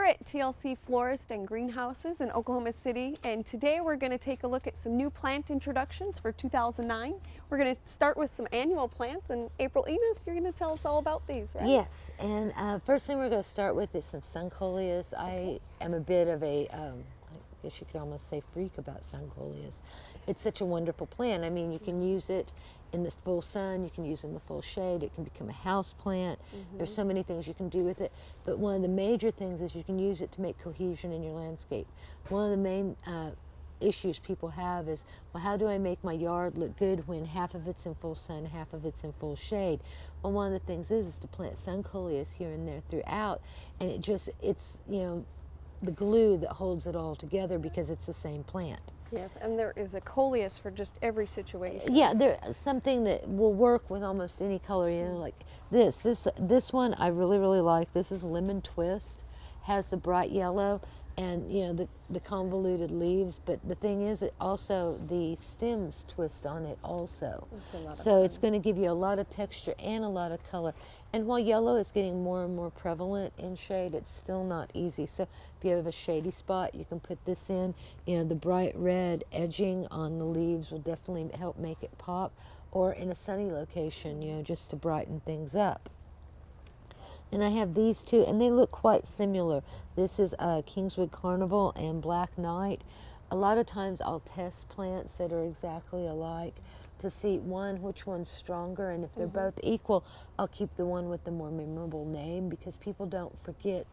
at TLC Florist and Greenhouses in Oklahoma City, and today we're going to take a look at some new plant introductions for 2009. We're going to start with some annual plants, and April Enos, you're going to tell us all about these, right? Yes, and first thing we're going to start with is some sun coleus. I am a bit of a, I guess you could almost say freak about sun coleus. It's such a wonderful plant. I mean, you can use it in the full sun, you can use it in the full shade, it can become a house plant. There's so many things you can do with it, but one of the major things is you can use it to make cohesion in your landscape. One of the main issues people have is, well, how do I make my yard look good when half of it's in full sun, half of it's in full shade? Well, one of the things is to plant sun coleus here and there throughout, and it's you know, the glue that holds it all together because it's the same plant. Yes, and there is a coleus for just every situation. Yeah, there's something that will work with almost any color, you know, like this one I really like. This is Lemon Twist, has the bright yellow and, you know, the convoluted leaves, but the thing is, it also, the stems twist on it also. So it's going to give you a lot of texture and a lot of color. And while yellow is getting more and more prevalent in shade, it's still not easy. So if you have a shady spot, you can put this in. You know, the bright red edging on the leaves will definitely help make it pop. Or in a sunny location, you know, just to brighten things up. And I have these two, and they look quite similar. This is Kingswood Carnival and Black Knight. A lot of times I'll test plants that are exactly alike to see which one's stronger, and if they're both equal, I'll keep the one with the more memorable name, because people don't forget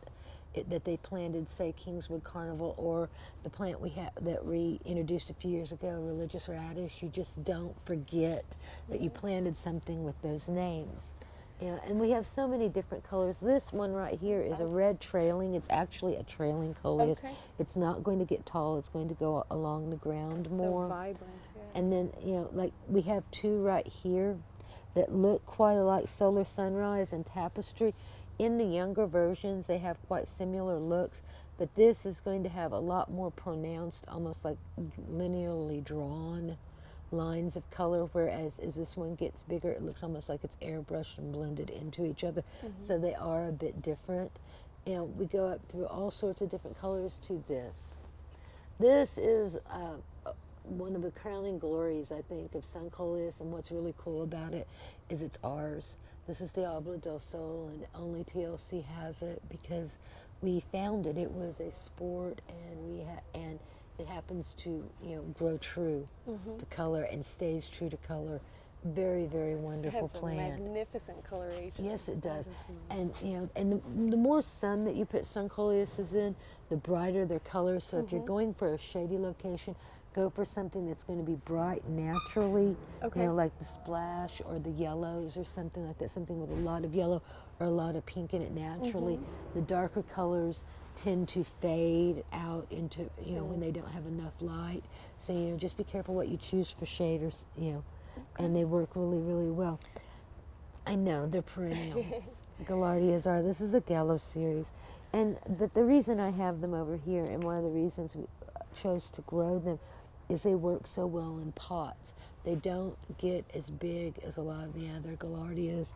that they planted, say, Kingswood Carnival, or the plant that we introduced a few years ago, Religious Radish. You just don't forget that you planted something with those names. Yeah, and we have so many different colors. This one right here is a red trailing. It's actually a trailing coleus. Okay. It's not going to get tall. It's going to go along the ground more. So vibrant, yes. And then, you know, like we have two right here that look quite like Solar Sunrise and Tapestry. In the younger versions, they have quite similar looks, but this is going to have a lot more pronounced, almost like linearly drawn lines of color, whereas as this one gets bigger, it looks almost like it's airbrushed and blended into each other. So they are a bit different. And we go up through all sorts of different colors to this. This is one of the crowning glories, I think, of sun coleus, and what's really cool about it is it's ours. This is the Obra del Sol, and only TLC has it because we found it. It was a sport, and it happens to, you know, grow true to color and stays true to color. Very, very wonderful plant. It has a magnificent coloration. Yes, it does. And, you know, and the more sun that you put sun coleuses in, the brighter their colors. So if you're going for a shady location, go for something that's going to be bright naturally, you know, like the splash or the yellows or something like that, something with a lot of yellow or a lot of pink in it naturally. The darker colors tend to fade out into, you know, when they don't have enough light. So, you know, just be careful what you choose for shade, or, you know, and they work really, really well. I know, they're perennial. Gaillardias are. This is a Gallo series. But the reason I have them over here, and one of the reasons we chose to grow them, is they work so well in pots. They don't get as big as a lot of the other Gaillardias,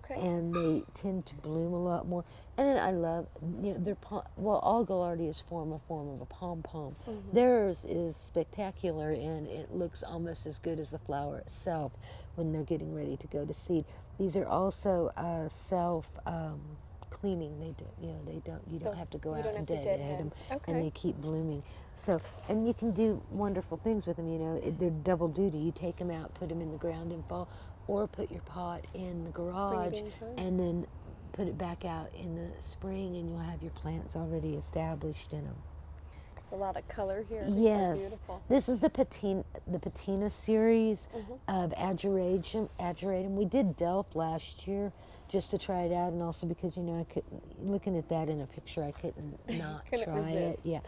and they tend to bloom a lot more. And then I love, you know, all Gaillardias form a pom-pom. Theirs is spectacular, and it looks almost as good as the flower itself when they're getting ready to go to seed. These are also cleaning. They do, you know, you don't have to go out and deadhead them, and they keep blooming. So, and you can do wonderful things with them. You know, they're double duty. You take them out, put them in the ground in fall, or put your pot in the garage and then put it back out in the spring, and you'll have your plants already established in them. It's a lot of color here. Yes, so beautiful. This is the Patina series of Ageratum. We did Delft last year just to try it out, and also because, you know, looking at that in a picture, I couldn't not try it. Yeah,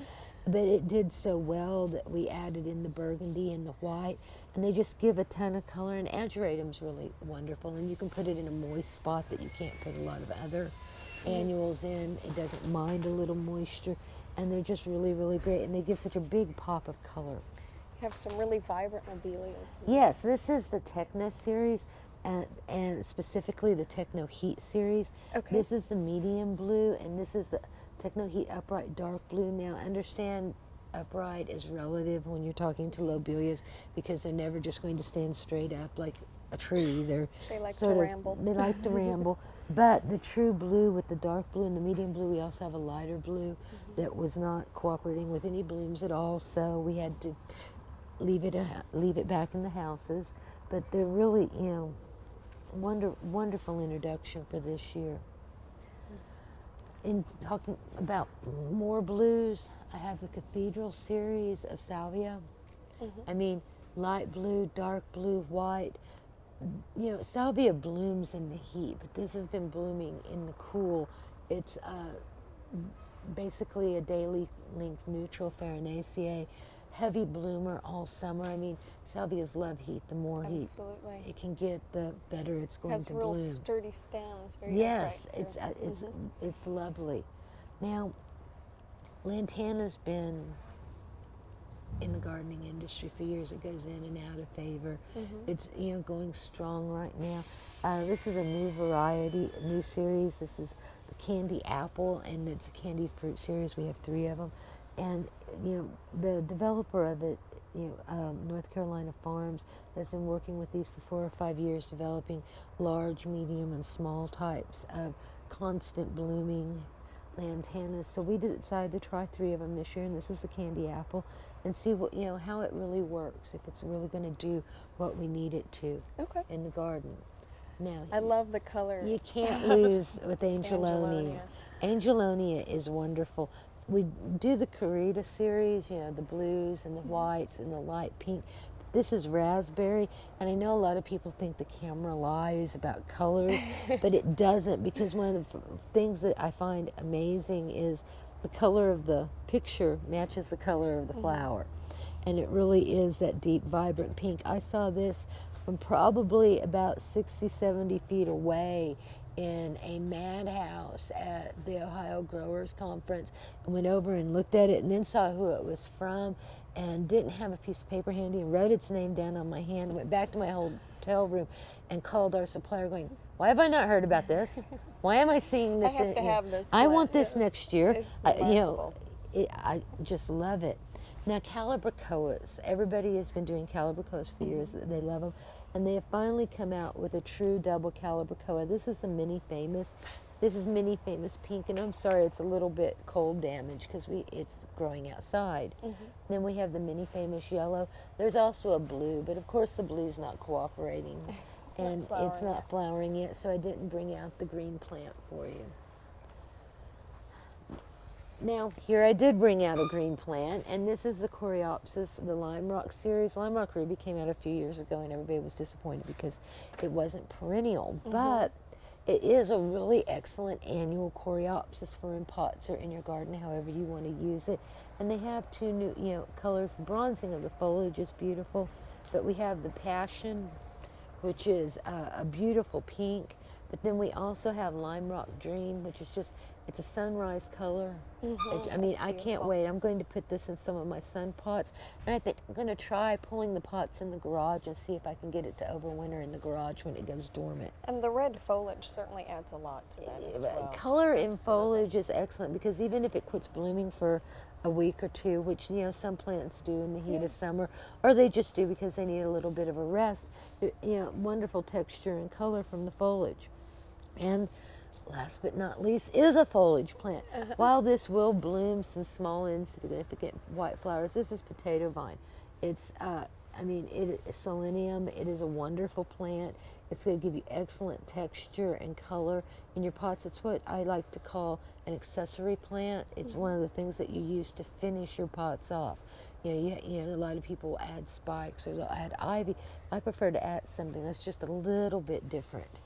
but it did so well that we added in the burgundy and the white, and they just give a ton of color. And Ageratum's really wonderful, and you can put it in a moist spot that you can't put a lot of other annuals in. It doesn't mind a little moisture, and they're just really, really great, and they give such a big pop of color. You have some really vibrant lobelias. Yes, this is the Techno series, and specifically the Techno Heat series. This is the medium blue, and this is Techno Heat Upright Dark Blue. Now, understand upright is relative when you're talking to lobelias because they're never just going to stand straight up like a tree. They like to sort of, ramble. They like to ramble. But the true blue with the dark blue and the medium blue, we also have a lighter blue that was not cooperating with any blooms at all, so we had to leave it back in the houses. But they're really, wonderful introduction for this year. In talking about more blues, I have the Cathedral series of salvia. I mean, light blue, dark blue, white. Salvia blooms in the heat, but this has been blooming in the cool. It's basically a daily length neutral Farinaceae, heavy bloomer all summer. I mean, salvias love heat. The more heat it can get, the better it's going to bloom. Has real sturdy stems. Very yes, upright, it's lovely. Now, lantana's been in the gardening industry for years. It goes in and out of favor. It's going strong right now. This is a new variety, a new series. This is the candy apple, and it's a candy fruit series. We have 3 of them, and the developer of it, North Carolina Farms, has been working with these for 4 or 5 years, developing large, medium, and small types of constant blooming lantanas. So we decided to try 3 of them this year, and this is the candy apple, and see what how it really works, if it's really going to do what we need it to in the garden. Now, I love the color. You can't lose with Angelonia. Angelonia is wonderful. We do the Carita series, the blues and the whites and the light pink. This is raspberry, and I know a lot of people think the camera lies about colors, but it doesn't, because one of the things that I find amazing is the color of the picture matches the color of the flower, and it really is that deep, vibrant pink. I saw this from probably about 60, 70 feet away in a madhouse at the Ohio Growers Conference, and went over and looked at it, and then saw who it was from, and didn't have a piece of paper handy, and wrote its name down on my hand, went back to my hotel room and called our supplier going, why have I not heard about this? Why am I seeing this? I have to have this. I want this next year. It's remarkable. I just love it. Now, calabricoas. Everybody has been doing calabricoas for years. They love them. And they have finally come out with a true double calabricoa. This is the Mini Famous. This is Mini Famous Pink, and I'm sorry it's a little bit cold damage because it's growing outside. Then we have the Mini Famous Yellow. There's also a blue, but of course the blue's not cooperating. It's not flowering yet, so I didn't bring out the green plant for you. Now, here I did bring out a green plant, and this is the Coreopsis, the Lime Rock series. Lime Rock Ruby came out a few years ago, and everybody was disappointed because it wasn't perennial, but it is a really excellent annual Coreopsis for in pots or in your garden, however you want to use it. And they have 2 new, colors. The bronzing of the foliage is beautiful, but we have the Passion, which is a beautiful pink. But then we also have Lime Rock Dream, which is just, it's a sunrise color. I mean, I can't wait. I'm going to put this in some of my sun pots. And I think I'm going to try pulling the pots in the garage and see if I can get it to overwinter in the garage when it goes dormant. And the red foliage certainly adds a lot to that as well. Color in foliage is excellent, because even if it quits blooming for a week or 2, which some plants do in the heat of summer, or they just do because they need a little bit of a rest, wonderful texture and color from the foliage. And last but not least is a foliage plant. While this will bloom some small insignificant white flowers, this is potato vine. It's it is selenium. It is a wonderful plant. It's going to give you excellent texture and color in your pots. It's what I like to call an accessory plant. It's one of the things that you use to finish your pots off. A lot of people add spikes or they'll add ivy. I prefer to add something that's just a little bit different.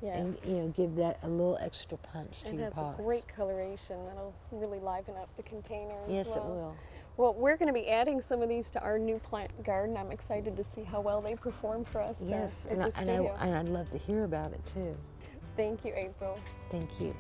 Yes. And give that a little extra punch to your pots. It has a great coloration that'll really liven up the container as well. Yes, it will. Well, we're going to be adding some of these to our new plant garden. I'm excited to see how well they perform for us. Yes, at the studio. and I'd love to hear about it too. Thank you, April. Thank you.